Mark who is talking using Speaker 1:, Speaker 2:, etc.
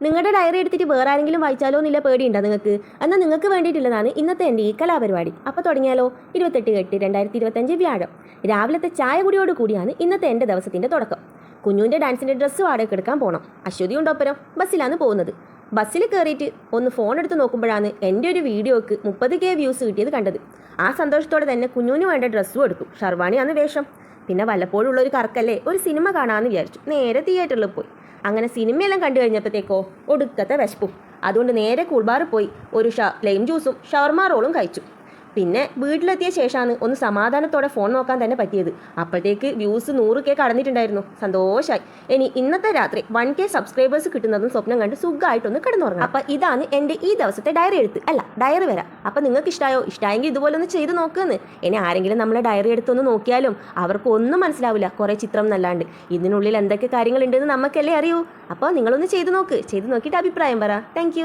Speaker 1: നിങ്ങളുടെ ഡയറി എടുത്തിട്ട് വേറെ ആരെങ്കിലും വായിച്ചാലോ എന്നില്ല പേടിയുണ്ടോ നിങ്ങൾക്ക്? എന്നാൽ നിങ്ങൾക്ക് വേണ്ടിയിട്ടുള്ളതാണ് ഇന്നത്തെ എൻ്റെ ഈ കലാപരിപാടി. അപ്പോൾ തുടങ്ങിയാലോ? 28/8/2025 വ്യാഴം രാവിലത്തെ ചായ കുടിയോട് കൂടിയാണ് ഇന്നത്തെ എൻ്റെ ദിവസത്തിൻ്റെ തുടക്കം. കുഞ്ഞുവിൻ്റെ ഡാൻസിൻ്റെ ഡ്രസ്സ് വാടക എടുക്കാൻ പോകണം. അശ്വതി ഉണ്ടൊപ്പരം ബസ്സിലാണ് പോകുന്നത്. ബസ്സിൽ കയറിയിട്ട് ഒന്ന് ഫോൺ എടുത്ത് നോക്കുമ്പോഴാണ് എൻ്റെ ഒരു വീഡിയോക്ക് 30K വ്യൂസ് കിട്ടിയത് കണ്ടത്. ആ സന്തോഷത്തോടെ തന്നെ കുഞ്ഞുവിന് വേണ്ട ഡ്രസ്സും എടുത്തു. ഷർവാണിയാണ് വേഷം. പിന്നെ വല്ലപ്പോഴും ഉള്ളൊരു കറക്കല്ലേ, ഒരു സിനിമ കാണാമെന്ന് വിചാരിച്ചു. നേരെ തിയേറ്ററിൽ പോയി. അങ്ങനെ സിനിമയെല്ലാം കണ്ടു കഴിഞ്ഞപ്പോഴത്തേക്കോ ഒടുക്കത്തെ വിശപ്പും. അതുകൊണ്ട് നേരെ കൂൾബാറിൽ പോയി ഒരു പ്ലെയിൻ ജ്യൂസും ഷവർമ റോളും കഴിച്ചു. പിന്നെ വീട്ടിലെത്തിയ ശേഷമാണ് ഒന്ന് സമാധാനത്തോടെ ഫോൺ നോക്കാൻ തന്നെ പറ്റിയത്. അപ്പോഴത്തേക്ക് വ്യൂസ് 100K കടന്നിട്ടുണ്ടായിരുന്നു. സന്തോഷമായി. ഇനി ഇന്നത്തെ രാത്രി 1K സബ്സ്ക്രൈബേഴ്സ് കിട്ടുന്നതും സ്വപ്നം കണ്ട് സുഖമായിട്ടൊന്ന് കിടന്നുറങ്ങാം. അപ്പം ഇതാണ് എൻ്റെ ഈ ദിവസത്തെ ഡയറി എഴുത്ത്, അല്ല ഡയറി വരാം. അപ്പം നിങ്ങൾക്ക് ഇഷ്ടമായോ? ഇഷ്ടമായെങ്കിൽ ഇതുപോലെ ഒന്ന് ചെയ്ത് നോക്കുമെന്ന്. ഇനി ആരെങ്കിലും നമ്മളെ ഡയറി എടുത്തൊന്ന് നോക്കിയാലും അവർക്ക് ഒന്നും മനസ്സിലാവില്ല, കുറേ ചിത്രം എന്നല്ലാണ്ട്. ഇതിനുള്ളിൽ എന്തൊക്കെ കാര്യങ്ങളുണ്ടെന്ന് നമുക്കല്ലേ അറിയൂ. അപ്പോൾ നിങ്ങളൊന്ന് ചെയ്ത് നോക്ക്. ചെയ്ത് നോക്കിയിട്ട് അഭിപ്രായം പറ. താങ്ക്